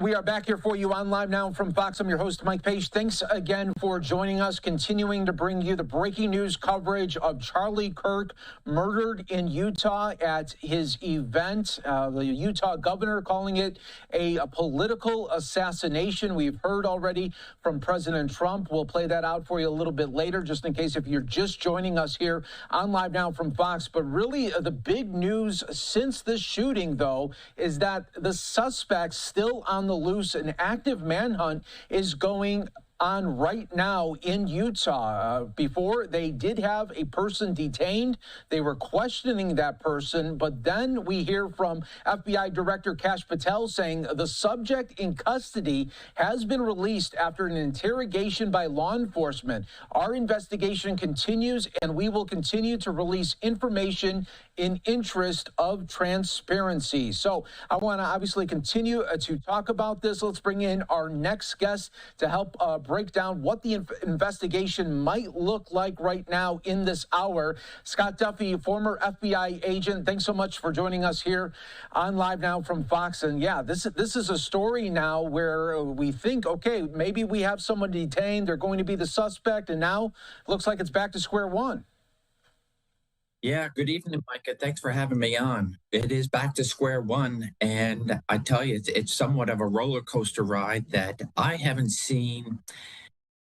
We are back here for you on Live Now from Fox. I'm your host, Mike Page. Thanks again for joining us, continuing to bring you the breaking news coverage of Charlie Kirk, murdered in Utah at his event. The Utah governor calling it a political assassination. We've heard already from President Trump. We'll play that out for you a little bit later, just in case if you're just joining us here on Live Now from Fox. But really, the big news since this shooting, though, is that the suspect still on the loose. An active manhunt is going on right now in Utah. Before, they did have a person detained. They were questioning that person, but then we hear from FBI Director Kash Patel saying the subject in custody has been released after an interrogation by law enforcement. Our investigation continues, and we will continue to release information in interest of transparency. So I want to obviously continue to talk about this. Let's bring in our next guest to help break down what the investigation might look like right now in this hour. Scott Duffy, former FBI agent, thanks so much for joining us here on Live Now from Fox. And yeah, this is a story now where we think, okay, maybe we have someone detained, they're going to be the suspect, and now it looks like it's back to square one. Yeah, good evening, Micah. Thanks for having me on. It is back to square one, and I tell you, it's somewhat of a roller coaster ride that I haven't seen,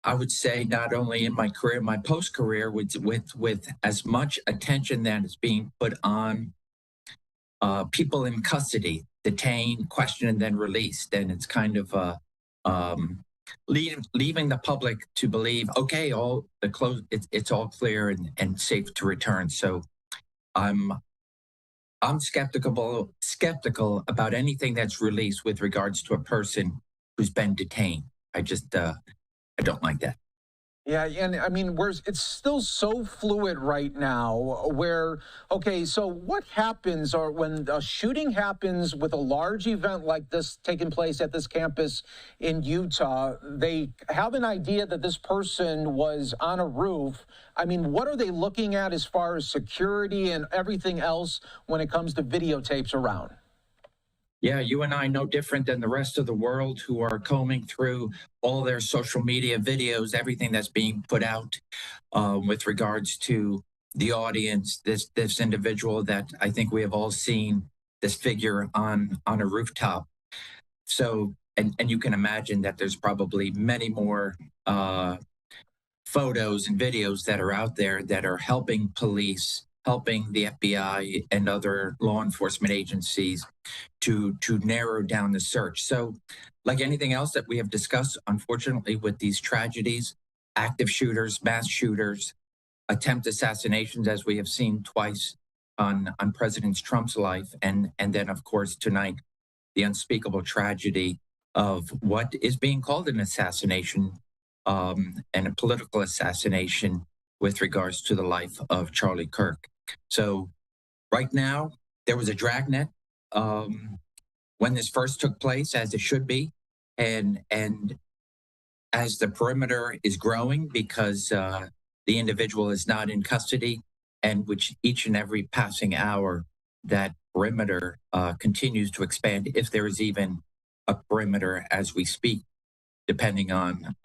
I would say, not only in my career, my post-career, with as much attention that is being put on people in custody, detained, questioned, and then released. And it's kind of leaving the public to believe, okay, it's all clear and safe to return. So I'm skeptical about anything that's released with regards to a person who's been detained. I don't like that. Yeah, and I mean, it's still so fluid right now where, okay, so what happens or when a shooting happens with a large event like this taking place at this campus in Utah, they have an idea that this person was on a roof. I mean, what are they looking at as far as security and everything else when it comes to videotapes around? Yeah, you and I no different than the rest of the world who are combing through all their social media videos, everything that's being put out with regards to the audience, this individual that I think we have all seen, this figure on a rooftop. So, and you can imagine that there's probably many more photos and videos that are out there that are helping police, helping the FBI and other law enforcement agencies to narrow down the search. So like anything else that we have discussed, unfortunately, with these tragedies, active shooters, mass shooters, attempt assassinations, as we have seen twice on President Trump's life, and then, of course, tonight, the unspeakable tragedy of what is being called an assassination and a political assassination with regards to the life of Charlie Kirk. So right now, there was a dragnet when this first took place, as it should be. And as the perimeter is growing because the individual is not in custody, and which each and every passing hour, that perimeter continues to expand, if there is even a perimeter as we speak, depending on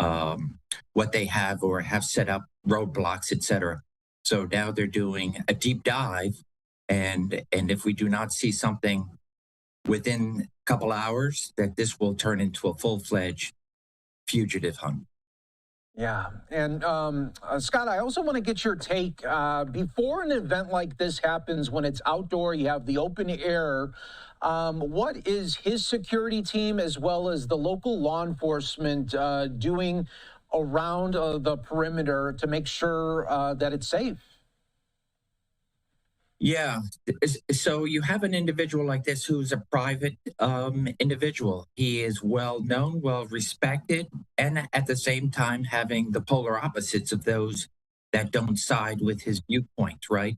what they have or have set up, roadblocks, etc. So now they're doing a deep dive, and if we do not see something within a couple hours, that this will turn into a full-fledged fugitive hunt. Yeah. And Scott, I also want to get your take. Before an event like this happens, when it's outdoor, you have the open air, what is his security team as well as the local law enforcement doing around the perimeter to make sure that it's safe? Yeah. So you have an individual like this who's a private individual. He is well known, well respected, and at the same time having the polar opposites of those that don't side with his viewpoint, right?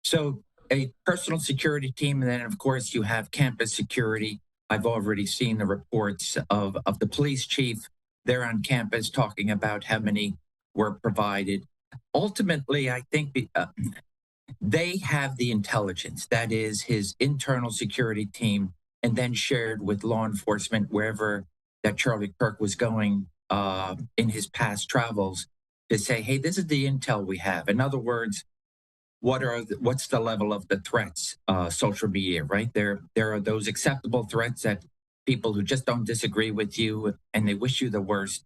So a personal security team, and then of course you have campus security. I've already seen the reports of the police chief there on campus talking about how many were provided. Ultimately, I think they have the intelligence. That is his internal security team and then shared with law enforcement wherever that Charlie Kirk was going in his past travels to say, hey, this is the intel we have. In other words, what's the level of the threats? Social media, right? There are those acceptable threats that people who just don't disagree with you and they wish you the worst.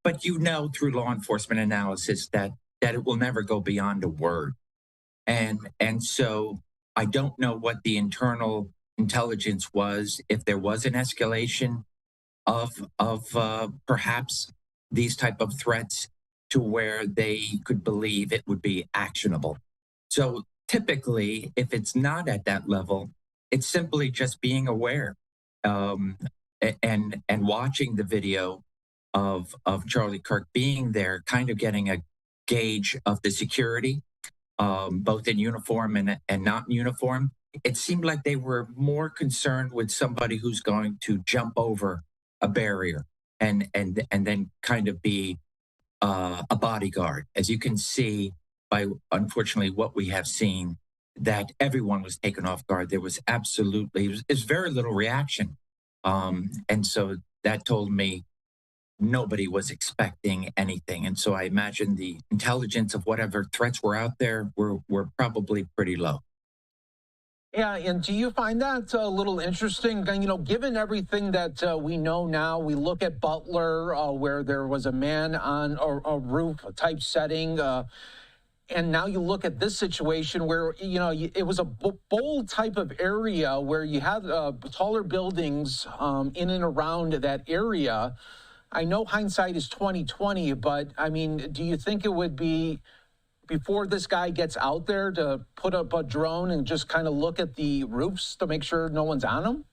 But you know through law enforcement analysis that it will never go beyond a word. And so I don't know what the internal intelligence was, if there was an escalation of perhaps these type of threats to where they could believe it would be actionable. So typically, if it's not at that level, it's simply just being aware and watching the video of Charlie Kirk being there, kind of getting a gauge of the security, both in uniform and not in uniform. It seemed like they were more concerned with somebody who's going to jump over a barrier and then kind of be a bodyguard. As you can see by unfortunately what we have seen, that everyone was taken off guard. There was absolutely it was very little reaction, and so that told me nobody was expecting anything. And so I imagine the intelligence of whatever threats were out there were probably pretty low. Yeah, and do you find that a little interesting? You know, given everything that we know now, we look at Butler, where there was a man on a roof type setting, and now you look at this situation where, you know, it was a bold type of area where you had taller buildings in and around that area. I know hindsight is 2020, but I mean, do you think it would be before this guy gets out there to put up a drone and just kind of look at the roofs to make sure no one's on them?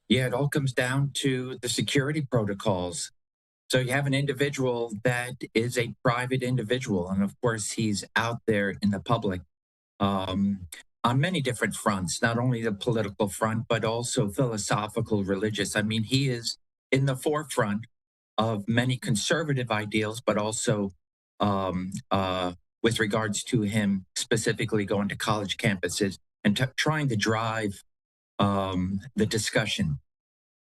Yeah, it all comes down to the security protocols. So you have an individual that is a private individual, and of course he's out there in the public on many different fronts, not only the political front, but also philosophical, religious. I mean, he is in the forefront of many conservative ideals, but also with regards to him specifically going to college campuses and trying to drive the discussion.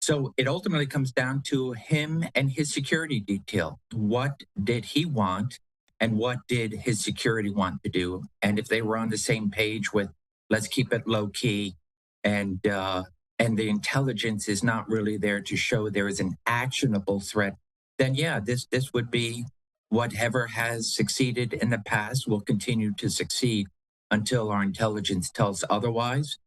So it ultimately comes down to him and his security detail. What did he want, and what did his security want to do? And if they were on the same page with let's keep it low key, and the intelligence is not really there to show there is an actionable threat, then yeah, this would be whatever has succeeded in the past will continue to succeed until our intelligence tells otherwise.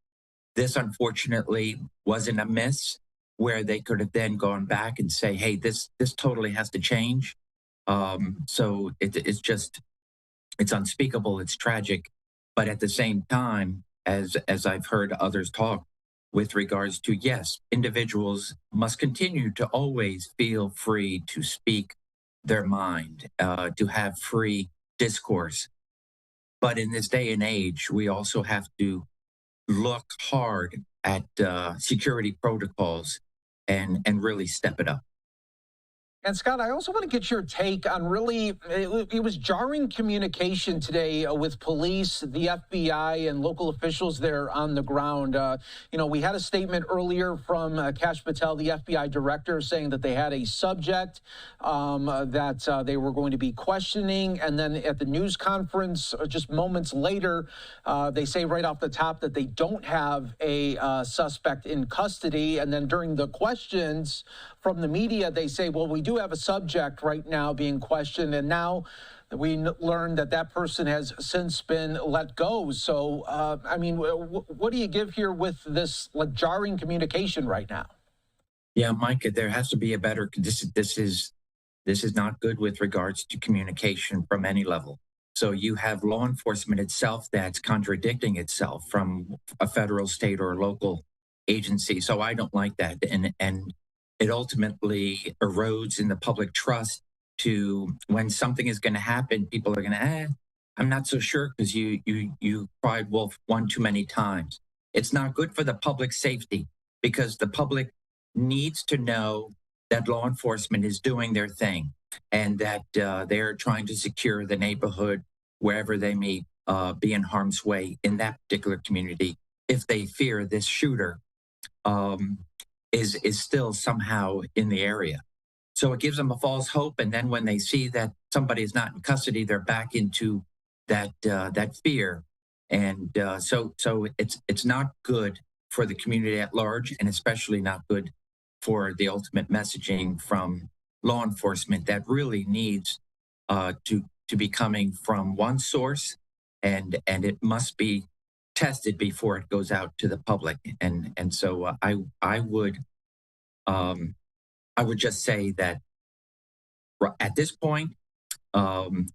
This unfortunately wasn't a miss where they could have then gone back and say, hey, this totally has to change. So it's just, it's unspeakable, it's tragic. But at the same time, as I've heard others talk with regards to, yes, individuals must continue to always feel free to speak their mind, to have free discourse. But in this day and age, we also have to look hard at security protocols and really step it up. And Scott, I also want to get your take on really, it was jarring communication today with police, the FBI, and local officials there on the ground. You know, we had a statement earlier from Kash Patel, the FBI director, saying that they had a subject that they were going to be questioning. And then at the news conference, just moments later, they say right off the top that they don't have a suspect in custody. And then during the questions from the media, they say, well, we do have a subject right now being questioned, and now we learned that that person has since been let go. So, I mean, what do you give here with this like jarring communication right now? Yeah, Mike, there has to be a better. This is not good with regards to communication from any level. So you have law enforcement itself that's contradicting itself from a federal, state, or local agency. So I don't like that, and it ultimately erodes in the public trust to when something is going to happen, people are going to, I'm not so sure because you cried wolf one too many times. It's not good for the public safety because the public needs to know that law enforcement is doing their thing and that they're trying to secure the neighborhood wherever they may be in harm's way in that particular community if they fear this shooter is still somehow in the area. So it gives them a false hope, and then when they see that somebody is not in custody, they're back into that fear, and so it's not good for the community at large, and especially not good for the ultimate messaging from law enforcement that really needs to be coming from one source, and it must be tested before it goes out to the public. And so I would just say that at this point,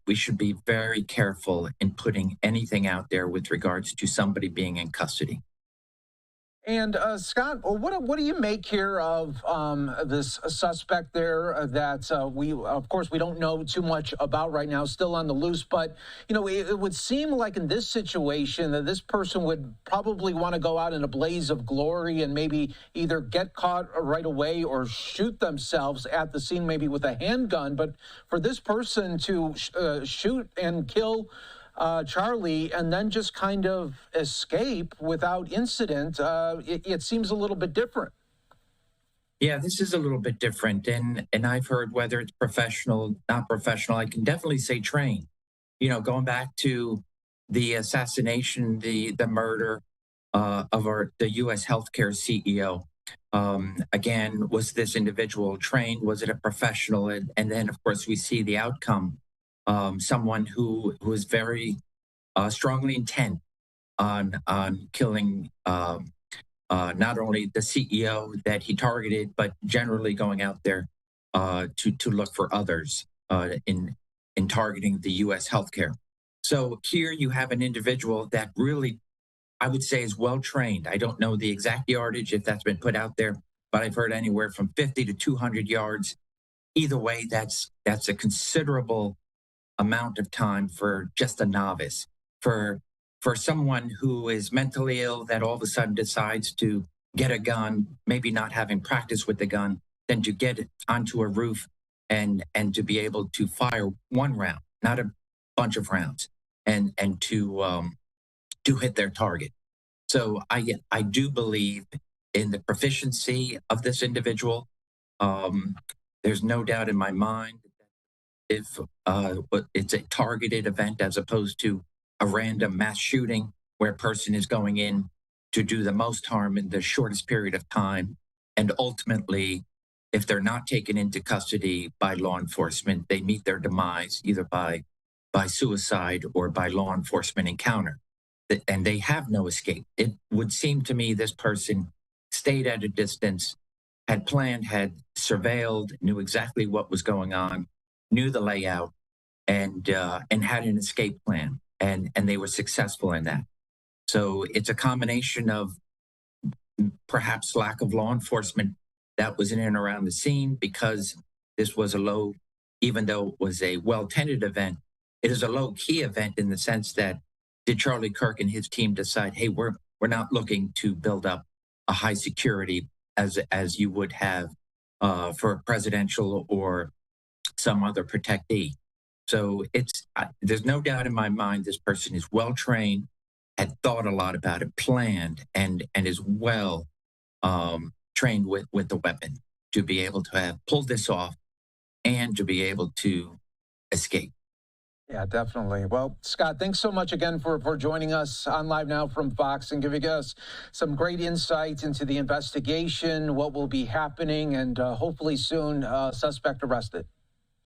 we should be very careful in putting anything out there with regards to somebody being in custody. And Scott, what do you make here of this suspect there that we, of course, we don't know too much about right now, still on the loose, but, you know, it would seem like in this situation that this person would probably want to go out in a blaze of glory and maybe either get caught right away or shoot themselves at the scene, maybe with a handgun. But for this person to shoot and kill Charlie and then just kind of escape without incident, it seems a little bit different. Yeah, this is a little bit different, and I've heard whether it's professional, not professional. I can definitely say trained. You know, going back to the assassination, the murder of the U.S. healthcare CEO. Again, was this individual trained? Was it a professional? And then, of course, we see the outcome. Someone who is very strongly intent on killing not only the CEO that he targeted, but generally going out there to look for others in targeting the U.S. healthcare. So here you have an individual that really, I would say, is well trained. I don't know the exact yardage if that's been put out there, but I've heard anywhere from 50 to 200 yards. Either way, that's a considerable amount of time for just a novice. For someone who is mentally ill that all of a sudden decides to get a gun, maybe not having practice with the gun, then to get it onto a roof and to be able to fire one round, not a bunch of rounds, and to hit their target. So I do believe in the proficiency of this individual. There's no doubt in my mind if it's a targeted event as opposed to a random mass shooting where a person is going in to do the most harm in the shortest period of time. And ultimately, if they're not taken into custody by law enforcement, they meet their demise either by suicide or by law enforcement encounter. And they have no escape. It would seem to me this person stayed at a distance, had planned, had surveilled, knew exactly what was going on, knew the layout, and had an escape plan, and they were successful in that. So it's a combination of perhaps lack of law enforcement that was in and around the scene, because this was even though it was a well-tended event, it is a low-key event in the sense that did Charlie Kirk and his team decide, hey, we're not looking to build up a high security as you would have for a presidential or some other protectee. So there's no doubt in my mind this person is well trained, had thought a lot about it, planned, and is well trained with the weapon to be able to have pulled this off and to be able to escape. Yeah, definitely. Well, Scott, thanks so much again for joining us on Live Now from Fox and giving us some great insights into the investigation, what will be happening, and hopefully soon suspect arrested.